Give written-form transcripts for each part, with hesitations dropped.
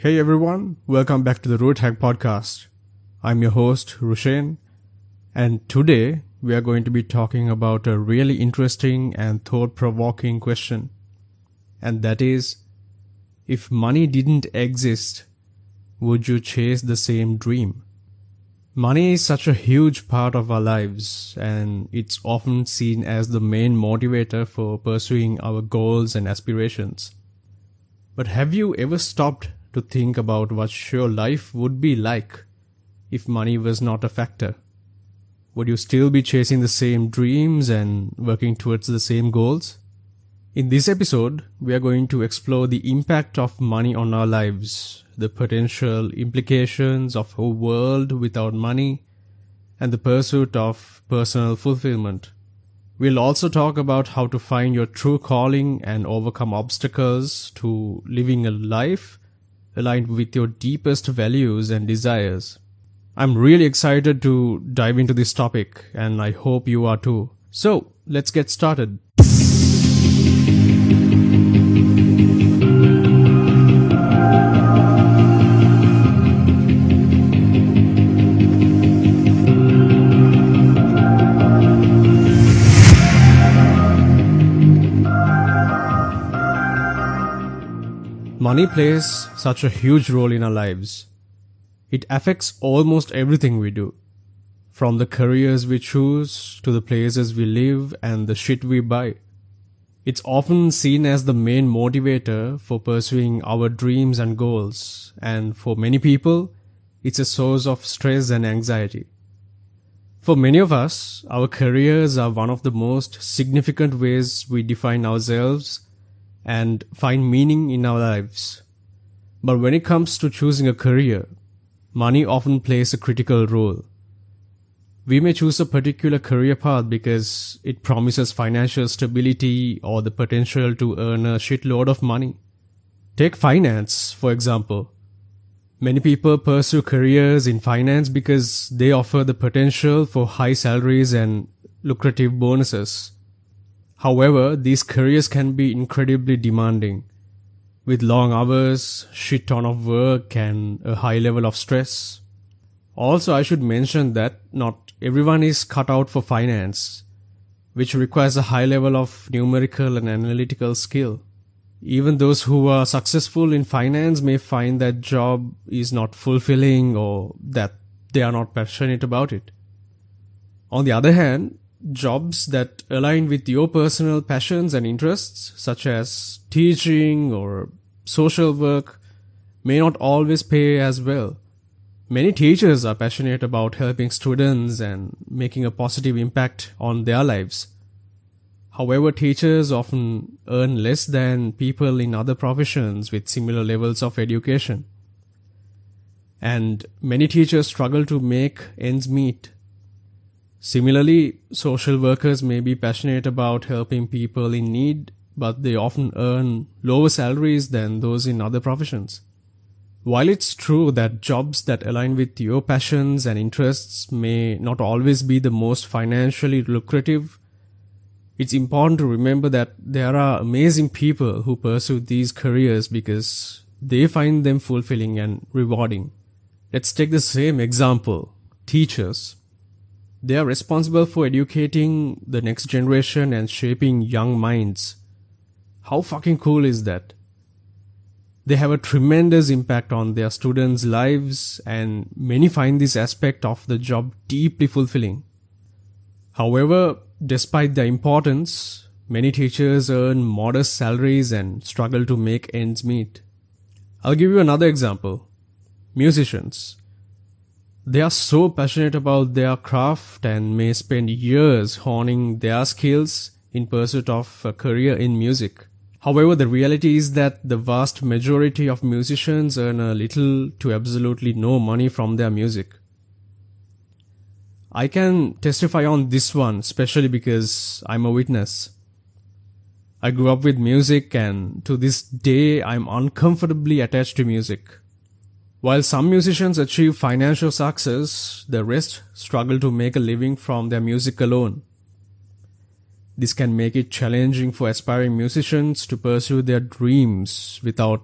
Hey everyone, welcome back to the Road Hack Podcast. I'm your host, Rushain, and today we are going to be talking about a really interesting and thought-provoking question. And that is, if money didn't exist, would you chase the same dream? Money is such a huge part of our lives, and it's often seen as the main motivator for pursuing our goals and aspirations. But have you ever stopped to think about what your life would be like if money was not a factor? Would you still be chasing the same dreams and working towards the same goals? In this episode, we are going to explore the impact of money on our lives, the potential implications of a world without money, and the pursuit of personal fulfillment. We'll also talk about how to find your true calling and overcome obstacles to living a life aligned with your deepest values and desires. I'm really excited to dive into this topic, and I hope you are too. So, let's get started. Money plays such a huge role in our lives. It affects almost everything we do, from the careers we choose to the places we live and the shit we buy. It's often seen as the main motivator for pursuing our dreams and goals, and for many people, it's a source of stress and anxiety. For many of us, our careers are one of the most significant ways we define ourselves and find meaning in our lives. But when it comes to choosing a career, money often plays a critical role. We may choose a particular career path because it promises financial stability or the potential to earn a shitload of money. Take finance, for example. Many people pursue careers in finance because they offer the potential for high salaries and lucrative bonuses. However, these careers can be incredibly demanding, with long hours, shit ton of work, and a high level of stress. Also, I should mention that not everyone is cut out for finance, which requires a high level of numerical and analytical skill. Even those who are successful in finance may find that job is not fulfilling or that they are not passionate about it. On the other hand, jobs that align with your personal passions and interests, such as teaching or social work, may not always pay as well. Many teachers are passionate about helping students and making a positive impact on their lives. However, teachers often earn less than people in other professions with similar levels of education. And many teachers struggle to make ends meet. Similarly, social workers may be passionate about helping people in need, but they often earn lower salaries than those in other professions. While it's true that jobs that align with your passions and interests may not always be the most financially lucrative, it's important to remember that there are amazing people who pursue these careers because they find them fulfilling and rewarding. Let's take the same example, teachers. They are responsible for educating the next generation and shaping young minds. How fucking cool is that? They have a tremendous impact on their students' lives, and many find this aspect of the job deeply fulfilling. However, despite their importance, many teachers earn modest salaries and struggle to make ends meet. I'll give you another example. Musicians. They are so passionate about their craft and may spend years honing their skills in pursuit of a career in music. However, the reality is that the vast majority of musicians earn a little to absolutely no money from their music. I can testify on this one, especially because I'm a witness. I grew up with music, and to this day I'm uncomfortably attached to music. While some musicians achieve financial success, the rest struggle to make a living from their music alone. This can make it challenging for aspiring musicians to pursue their dreams without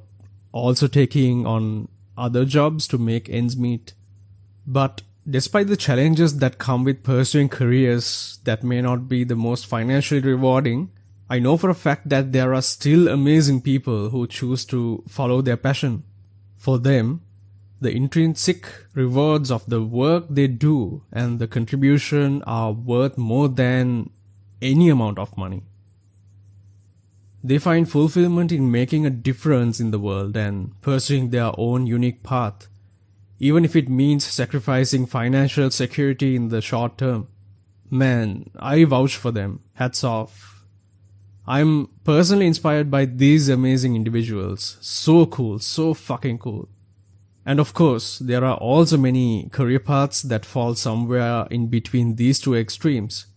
also taking on other jobs to make ends meet. But despite the challenges that come with pursuing careers that may not be the most financially rewarding, I know for a fact that there are still amazing people who choose to follow their passion. For them, the intrinsic rewards of the work they do and the contribution are worth more than any amount of money. They find fulfillment in making a difference in the world and pursuing their own unique path, even if it means sacrificing financial security in the short term. Man, I vouch for them. Hats off. I'm personally inspired by these amazing individuals. So cool, so fucking cool. And of course, there are also many career paths that fall somewhere in between these two extremes.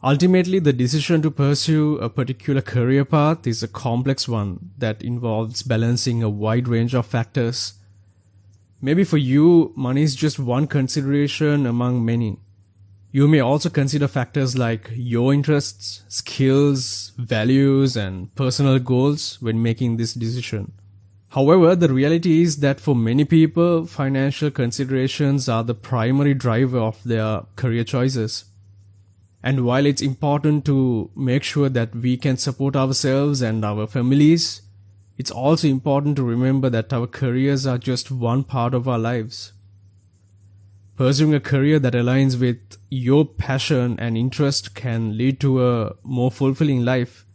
Ultimately, the decision to pursue a particular career path is a complex one that involves balancing a wide range of factors. Maybe for you, money is just one consideration among many. You may also consider factors like your interests, skills, values, and personal goals when making this decision. However, the reality is that for many people, financial considerations are the primary driver of their career choices. And while it's important to make sure that we can support ourselves and our families, it's also important to remember that our careers are just one part of our lives. Pursuing a career that aligns with your passion and interest can lead to a more fulfilling life,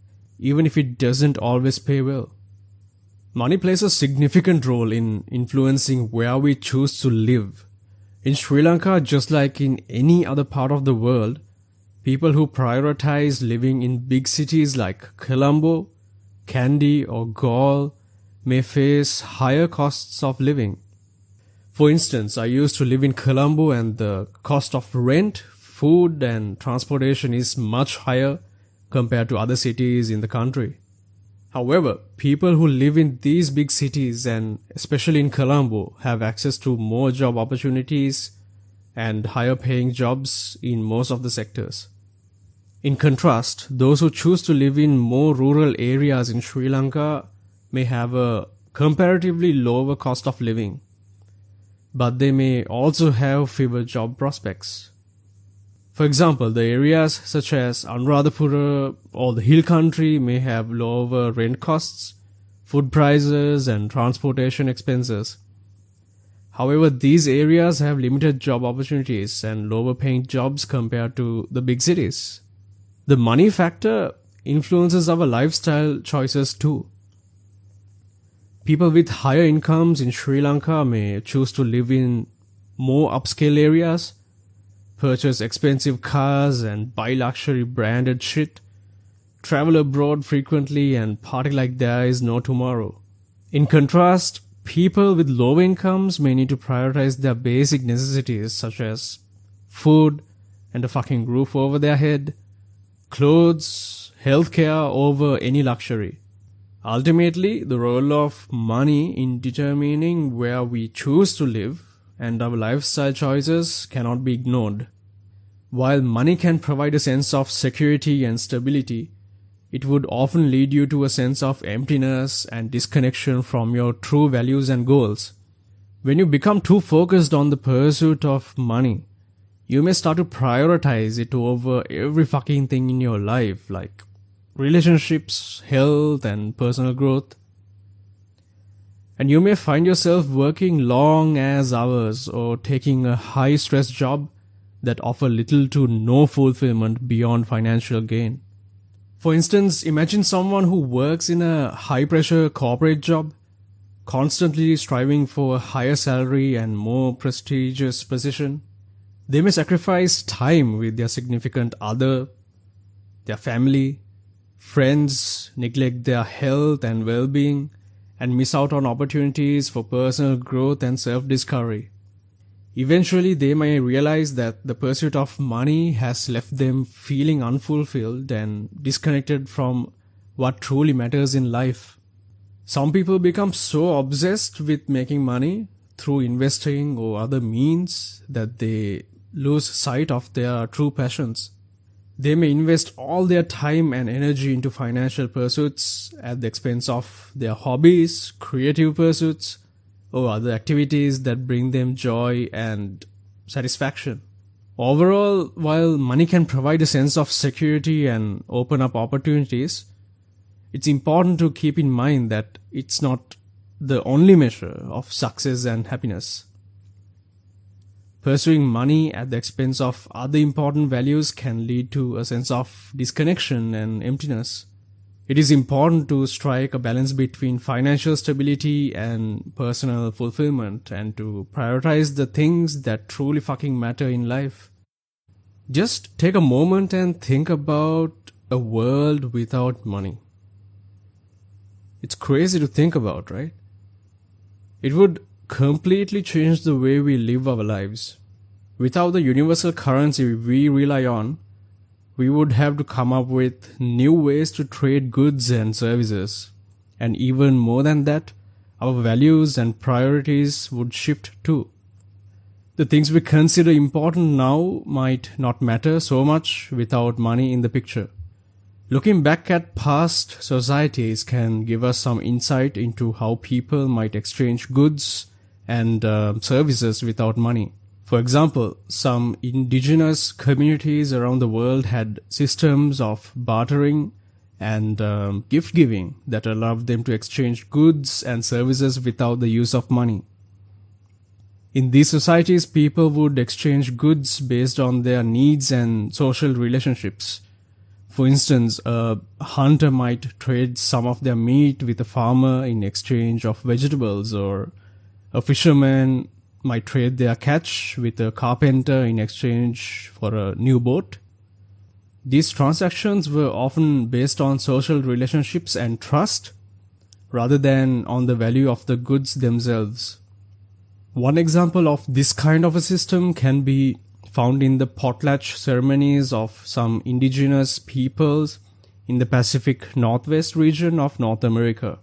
even if it doesn't always pay well. Money plays a significant role in influencing where we choose to live. In Sri Lanka, just like in any other part of the world, people who prioritize living in big cities like Colombo, Kandy or Galle may face higher costs of living. For instance, I used to live in Colombo and the cost of rent, food and transportation is much higher compared to other cities in the country. However, people who live in these big cities and especially in Colombo have access to more job opportunities and higher paying jobs in most of the sectors. In contrast, those who choose to live in more rural areas in Sri Lanka may have a comparatively lower cost of living, but they may also have fewer job prospects. For example, the areas such as Anuradhapura or the hill country may have lower rent costs, food prices and transportation expenses. However, these areas have limited job opportunities and lower paying jobs compared to the big cities. The money factor influences our lifestyle choices too. People with higher incomes in Sri Lanka may choose to live in more upscale areas, purchase expensive cars and buy luxury branded shit, travel abroad frequently and party like there is no tomorrow. In contrast, people with low incomes may need to prioritize their basic necessities such as food and a fucking roof over their head, clothes, healthcare over any luxury. Ultimately, the role of money in determining where we choose to live and our lifestyle choices cannot be ignored. While money can provide a sense of security and stability, it would often lead you to a sense of emptiness and disconnection from your true values and goals. When you become too focused on the pursuit of money, you may start to prioritize it over every fucking thing in your life, like relationships, health, and personal growth. And you may find yourself working long ass hours or taking a high stress job that offer little to no fulfillment beyond financial gain. For instance, imagine someone who works in a high pressure corporate job, constantly striving for a higher salary and more prestigious position. They may sacrifice time with their significant other, their family, friends, neglect their health and well-being, and miss out on opportunities for personal growth and self-discovery. Eventually, they may realize that the pursuit of money has left them feeling unfulfilled and disconnected from what truly matters in life. Some people become so obsessed with making money through investing or other means that they lose sight of their true passions. They may invest all their time and energy into financial pursuits at the expense of their hobbies, creative pursuits, or other activities that bring them joy and satisfaction. Overall, while money can provide a sense of security and open up opportunities, it's important to keep in mind that it's not the only measure of success and happiness. Pursuing money at the expense of other important values can lead to a sense of disconnection and emptiness. It is important to strike a balance between financial stability and personal fulfillment and to prioritize the things that truly fucking matter in life. Just take a moment and think about a world without money. It's crazy to think about, right? It would completely change the way we live our lives. Without the universal currency we rely on, we would have to come up with new ways to trade goods and services. And even more than that, our values and priorities would shift too. The things we consider important now might not matter so much without money in the picture. Looking back at past societies can give us some insight into how people might exchange goods and services without money. For example, some indigenous communities around the world had systems of bartering and gift giving that allowed them to exchange goods and services without the use of money. In these societies, people would exchange goods based on their needs and social relationships. For instance, a hunter might trade some of their meat with a farmer in exchange of vegetables, or a fisherman might trade their catch with a carpenter in exchange for a new boat. These transactions were often based on social relationships and trust, rather than on the value of the goods themselves. One example of this kind of a system can be found in the potlatch ceremonies of some indigenous peoples in the Pacific Northwest region of North America.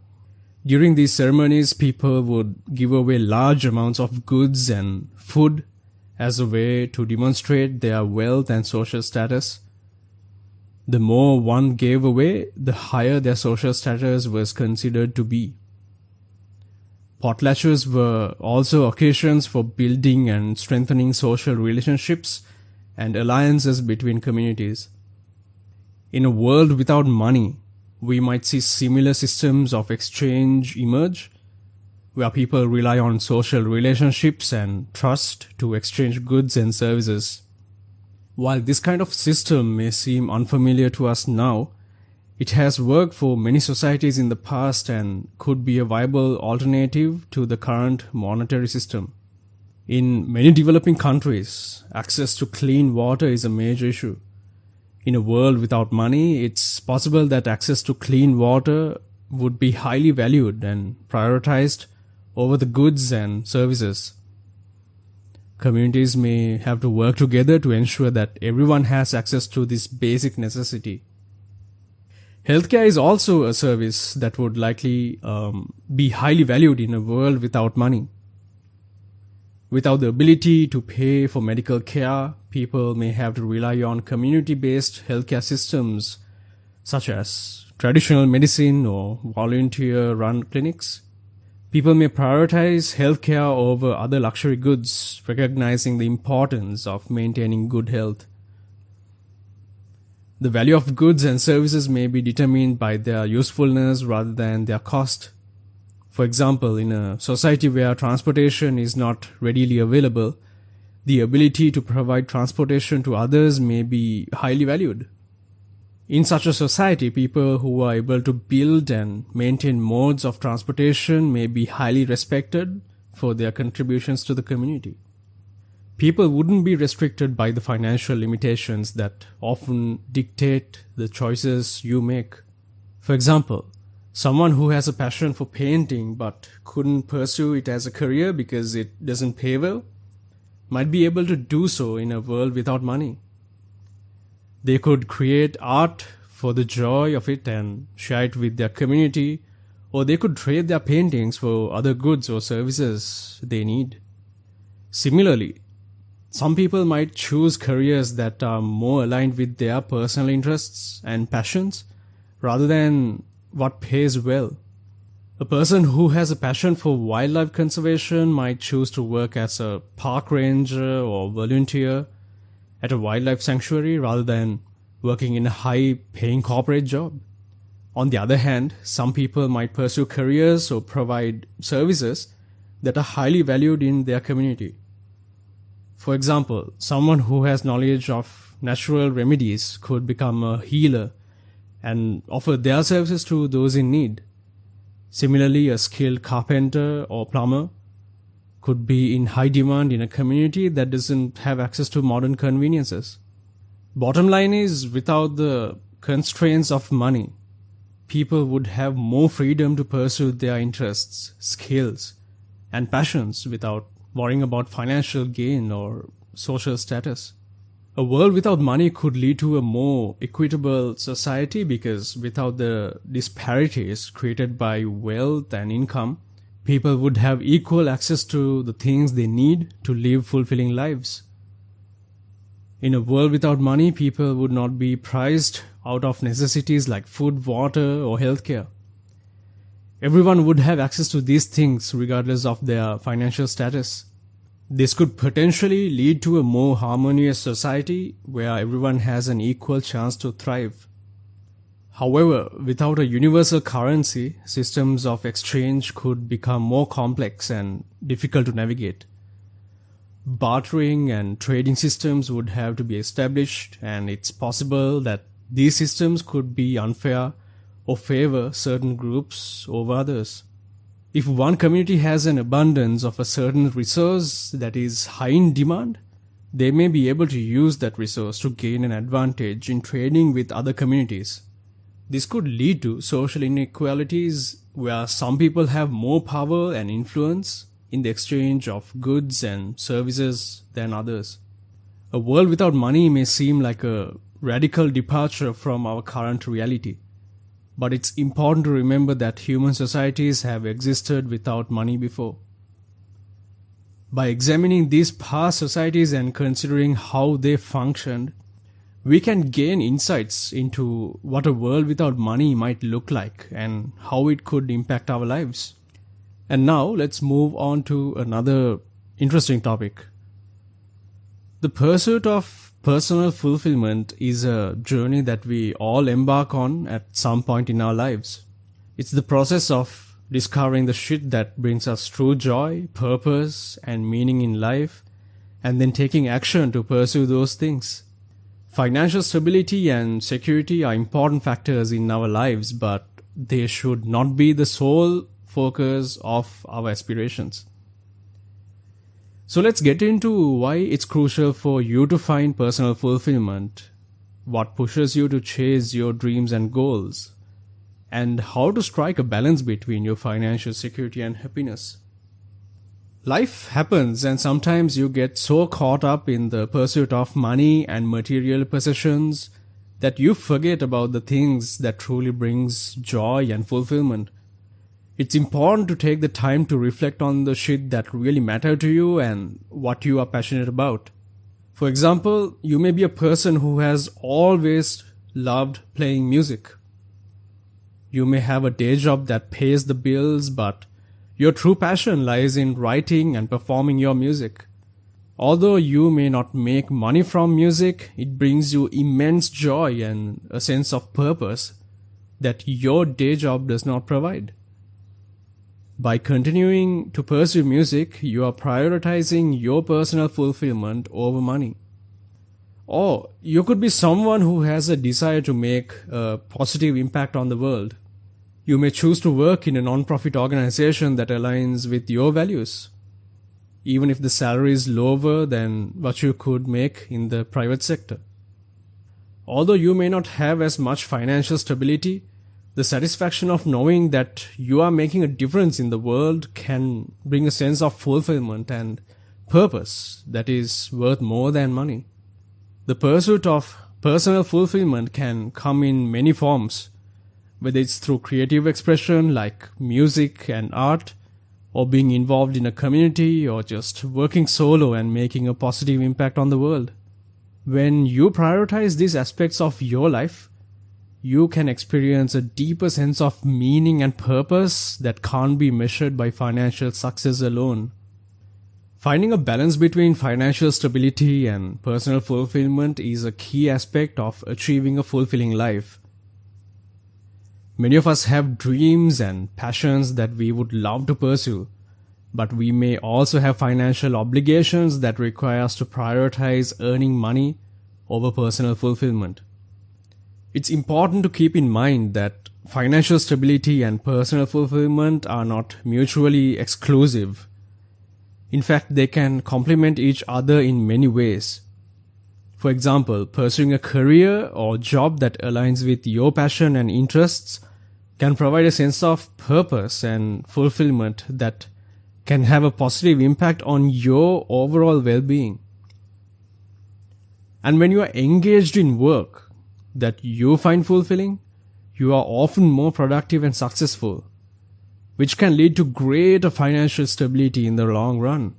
During these ceremonies, people would give away large amounts of goods and food as a way to demonstrate their wealth and social status. The more one gave away, the higher their social status was considered to be. Potlatches were also occasions for building and strengthening social relationships and alliances between communities. In a world without money, we might see similar systems of exchange emerge, where people rely on social relationships and trust to exchange goods and services. While this kind of system may seem unfamiliar to us now, it has worked for many societies in the past and could be a viable alternative to the current monetary system. In many developing countries, access to clean water is a major issue. In a world without money, it's possible that access to clean water would be highly valued and prioritized over the goods and services. Communities may have to work together to ensure that everyone has access to this basic necessity. Healthcare is also a service that would likely be highly valued in a world without money. Without the ability to pay for medical care, people may have to rely on community-based healthcare systems such as traditional medicine or volunteer-run clinics. People may prioritize healthcare over other luxury goods, recognizing the importance of maintaining good health. The value of goods and services may be determined by their usefulness rather than their cost. For example, in a society where transportation is not readily available, the ability to provide transportation to others may be highly valued. In such a society, people who are able to build and maintain modes of transportation may be highly respected for their contributions to the community. People wouldn't be restricted by the financial limitations that often dictate the choices you make. For example, someone who has a passion for painting but couldn't pursue it as a career because it doesn't pay well might be able to do so in a world without money. They could create art for the joy of it and share it with their community, or they could trade their paintings for other goods or services they need. Similarly, Some people might choose careers that are more aligned with their personal interests and passions rather than what pays well. A person who has a passion for wildlife conservation might choose to work as a park ranger or volunteer at a wildlife sanctuary rather than working in a high-paying corporate job. On the other hand, some people might pursue careers or provide services that are highly valued in their community. For example, someone who has knowledge of natural remedies could become a healer and offer their services to those in need. Similarly, a skilled carpenter or plumber could be in high demand in a community that doesn't have access to modern conveniences. Bottom line is, without the constraints of money, people would have more freedom to pursue their interests, skills, and passions without worrying about financial gain or social status. A world without money could lead to a more equitable society because without the disparities created by wealth and income, people would have equal access to the things they need to live fulfilling lives. In a world without money, people would not be priced out of necessities like food, water, or healthcare. Everyone would have access to these things regardless of their financial status. This could potentially lead to a more harmonious society where everyone has an equal chance to thrive. However, without a universal currency, systems of exchange could become more complex and difficult to navigate. Bartering and trading systems would have to be established, and it's possible that these systems could be unfair or favor certain groups over others. If one community has an abundance of a certain resource that is high in demand, they may be able to use that resource to gain an advantage in trading with other communities. This could lead to social inequalities where some people have more power and influence in the exchange of goods and services than others. A world without money may seem like a radical departure from our current reality. But it's important to remember that human societies have existed without money before. By examining these past societies and considering how they functioned, we can gain insights into what a world without money might look like and how it could impact our lives. And now let's move on to another interesting topic. The pursuit of personal fulfillment is a journey that we all embark on at some point in our lives. It's the process of discovering the shit that brings us true joy, purpose, and meaning in life, and then taking action to pursue those things. Financial stability and security are important factors in our lives, but they should not be the sole focus of our aspirations. So let's get into why it's crucial for you to find personal fulfillment, what pushes you to chase your dreams and goals, and how to strike a balance between your financial security and happiness. Life happens, and sometimes you get so caught up in the pursuit of money and material possessions that you forget about the things that truly brings joy and fulfillment. It's important to take the time to reflect on the shit that really matter to you and what you are passionate about. For example, you may be a person who has always loved playing music. You may have a day job that pays the bills, but your true passion lies in writing and performing your music. Although you may not make money from music, it brings you immense joy and a sense of purpose that your day job does not provide. By continuing to pursue music, you are prioritizing your personal fulfillment over money. Or you could be someone who has a desire to make a positive impact on the world. You may choose to work in a non-profit organization that aligns with your values, even if the salary is lower than what you could make in the private sector. Although you may not have as much financial stability, the satisfaction of knowing that you are making a difference in the world can bring a sense of fulfillment and purpose that is worth more than money. The pursuit of personal fulfillment can come in many forms, whether it's through creative expression like music and art, or being involved in a community, or just working solo and making a positive impact on the world. When you prioritize these aspects of your life, you can experience a deeper sense of meaning and purpose that can't be measured by financial success alone. Finding a balance between financial stability and personal fulfillment is a key aspect of achieving a fulfilling life. Many of us have dreams and passions that we would love to pursue, but we may also have financial obligations that require us to prioritize earning money over personal fulfillment. It's important to keep in mind that financial stability and personal fulfillment are not mutually exclusive. In fact, they can complement each other in many ways. For example, pursuing a career or job that aligns with your passion and interests can provide a sense of purpose and fulfillment that can have a positive impact on your overall well-being. And when you are engaged in work that you find fulfilling, you are often more productive and successful, which can lead to greater financial stability in the long run.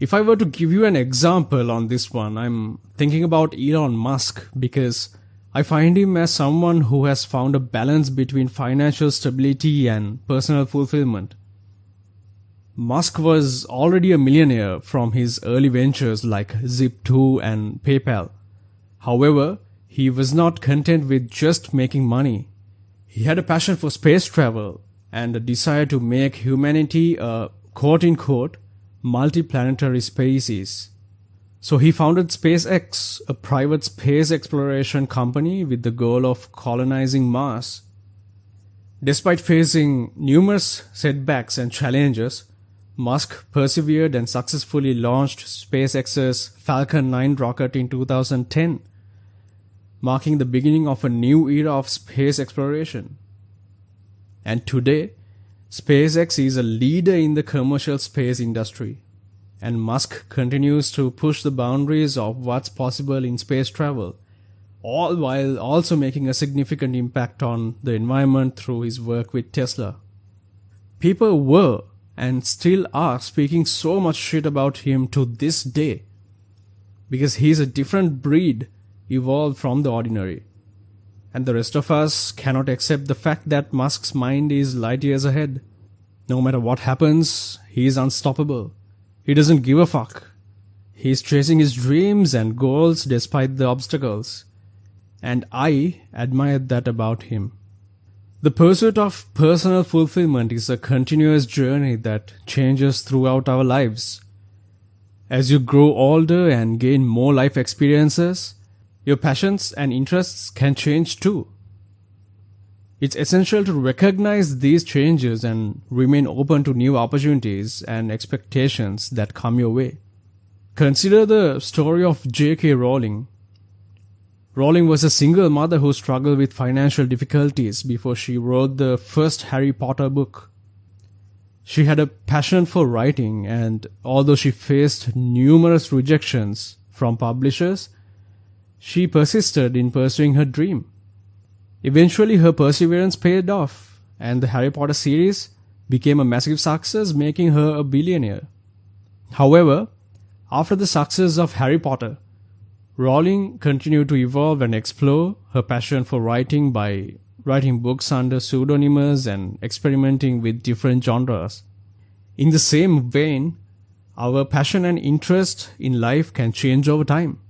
If I were to give you an example on this one, I'm thinking about Elon Musk, because I find him as someone who has found a balance between financial stability and personal fulfillment. Musk was already a millionaire from his early ventures like Zip2 and PayPal. However, he was not content with just making money. He had a passion for space travel and a desire to make humanity a quote-unquote multiplanetary species. So he founded SpaceX, a private space exploration company with the goal of colonizing Mars. Despite facing numerous setbacks and challenges, Musk persevered and successfully launched SpaceX's Falcon 9 rocket in 2010, marking the beginning of a new era of space exploration. And today, SpaceX is a leader in the commercial space industry, and Musk continues to push the boundaries of what's possible in space travel, all while also making a significant impact on the environment through his work with Tesla. People were and still are speaking so much shit about him to this day, because he's a different breed evolved from the ordinary. And the rest of us cannot accept the fact that Musk's mind is light years ahead. No matter what happens, he is unstoppable. He doesn't give a fuck. He's chasing his dreams and goals despite the obstacles. And I admire that about him. The pursuit of personal fulfillment is a continuous journey that changes throughout our lives. As you grow older and gain more life experiences, your passions and interests can change too. It's essential to recognize these changes and remain open to new opportunities and expectations that come your way. Consider the story of J.K. Rowling. Rowling was a single mother who struggled with financial difficulties before she wrote the first Harry Potter book. She had a passion for writing, and although she faced numerous rejections from publishers, she persisted in pursuing her dream. Eventually, her perseverance paid off, and the Harry Potter series became a massive success, making her a billionaire. However, after the success of Harry Potter, Rowling continued to evolve and explore her passion for writing by writing books under pseudonyms and experimenting with different genres. In the same vein, our passion and interest in life can change over time,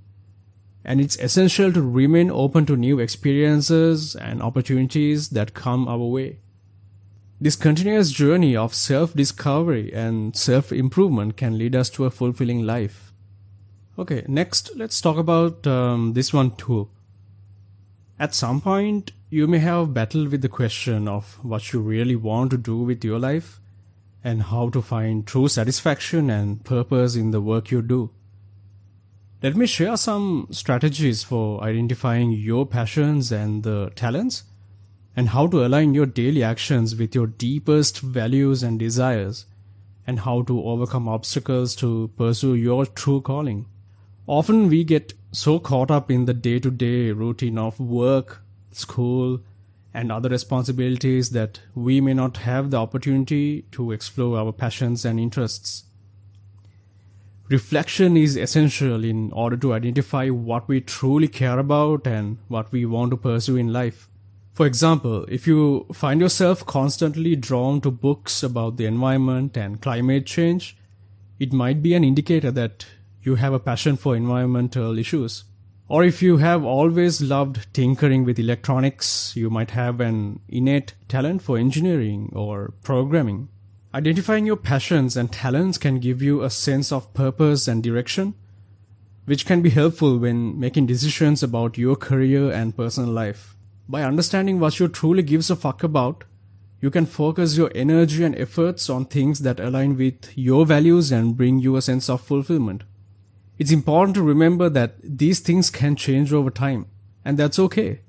and it's essential to remain open to new experiences and opportunities that come our way. This continuous journey of self-discovery and self-improvement can lead us to a fulfilling life. Okay, next let's talk about this one too. At some point, you may have battled with the question of what you really want to do with your life and how to find true satisfaction and purpose in the work you do. Let me share some strategies for identifying your passions and the talents, and how to align your daily actions with your deepest values and desires, and how to overcome obstacles to pursue your true calling. Often we get so caught up in the day-to-day routine of work, school, and other responsibilities that we may not have the opportunity to explore our passions and interests. Reflection is essential in order to identify what we truly care about and what we want to pursue in life. For example, if you find yourself constantly drawn to books about the environment and climate change, it might be an indicator that you have a passion for environmental issues. Or if you have always loved tinkering with electronics, you might have an innate talent for engineering or programming. Identifying your passions and talents can give you a sense of purpose and direction, which can be helpful when making decisions about your career and personal life. By understanding what you truly gives a fuck about, you can focus your energy and efforts on things that align with your values and bring you a sense of fulfillment. It's important to remember that these things can change over time, and that's okay.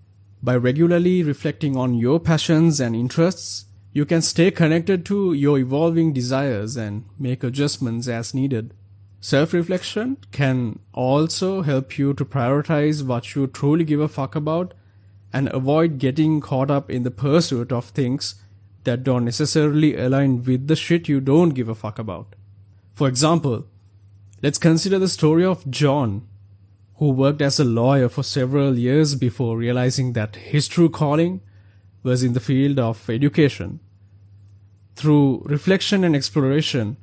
By regularly reflecting on your passions and interests, you can stay connected to your evolving desires and make adjustments as needed. Self-reflection can also help you to prioritize what you truly give a fuck about and avoid getting caught up in the pursuit of things that don't necessarily align with the shit you don't give a fuck about. For example, let's consider the story of John, who worked as a lawyer for several years before realizing that his true calling was in the field of education. Through reflection and exploration,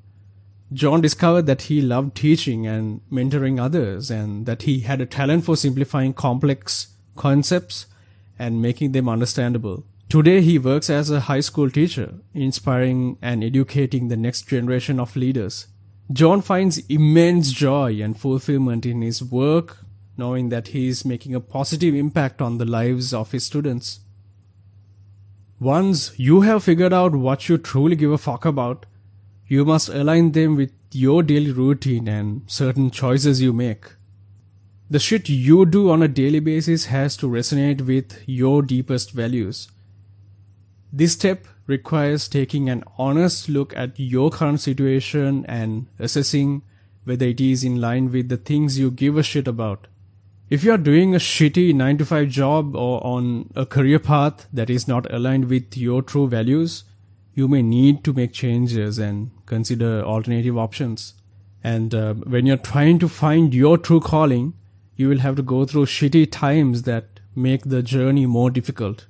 John discovered that he loved teaching and mentoring others, and that he had a talent for simplifying complex concepts and making them understandable. Today he works as a high school teacher, inspiring and educating the next generation of leaders. John finds immense joy and fulfillment in his work, knowing that he is making a positive impact on the lives of his students. Once you have figured out what you truly give a fuck about, you must align them with your daily routine and certain choices you make. The shit you do on a daily basis has to resonate with your deepest values. This step requires taking an honest look at your current situation and assessing whether it is in line with the things you give a shit about. If you are doing a shitty 9-to-5 job or on a career path that is not aligned with your true values, you may need to make changes and consider alternative options. And when you're trying to find your true calling, you will have to go through shitty times that make the journey more difficult.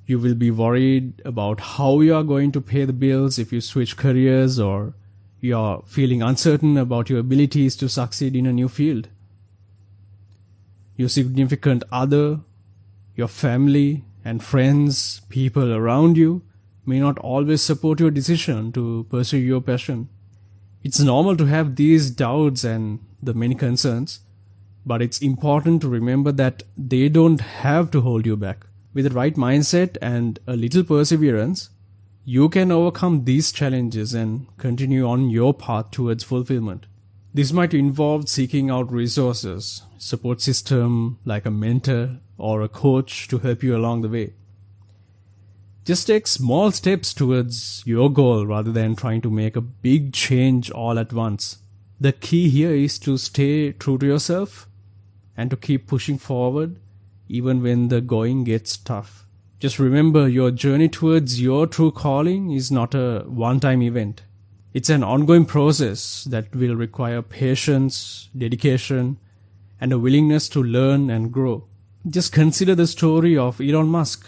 You will be worried about how you are going to pay the bills if you switch careers, or you are feeling uncertain about your abilities to succeed in a new field. Your significant other, your family and friends, people around you may not always support your decision to pursue your passion. It's normal to have these doubts and the many concerns, but it's important to remember that they don't have to hold you back. With the right mindset and a little perseverance, you can overcome these challenges and continue on your path towards fulfillment. This might involve seeking out resources, support system like a mentor or a coach to help you along the way. Just take small steps towards your goal rather than trying to make a big change all at once. The key here is to stay true to yourself and to keep pushing forward even when the going gets tough. Just remember, your journey towards your true calling is not a one-time event. It's an ongoing process that will require patience, dedication, and a willingness to learn and grow. Just consider the story of Elon Musk,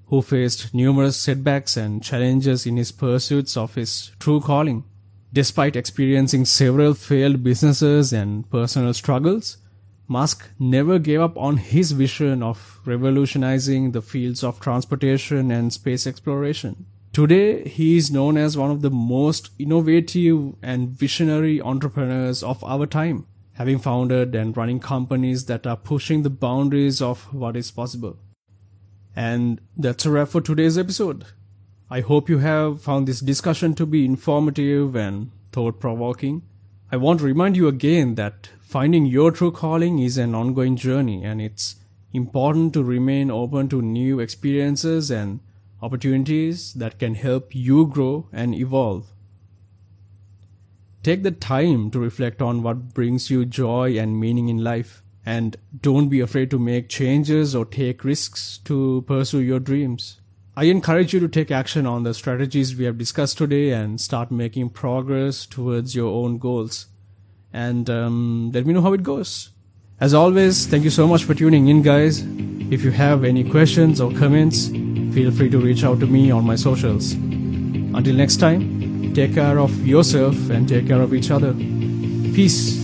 who faced numerous setbacks and challenges in his pursuits of his true calling. Despite experiencing several failed businesses and personal struggles, Musk never gave up on his vision of revolutionizing the fields of transportation and space exploration. Today, he is known as one of the most innovative and visionary entrepreneurs of our time, having founded and running companies that are pushing the boundaries of what is possible. And that's a wrap for today's episode. I hope you have found this discussion to be informative and thought-provoking. I want to remind you again that finding your true calling is an ongoing journey, and it's important to remain open to new experiences and opportunities that can help you grow and evolve. Take the time to reflect on what brings you joy and meaning in life. And don't be afraid to make changes or take risks to pursue your dreams. I encourage you to take action on the strategies we have discussed today and start making progress towards your own goals. And let me know how it goes. As always, thank you so much for tuning in, guys. If you have any questions or comments, feel free to reach out to me on my socials. Until next time, take care of yourself and take care of each other. Peace.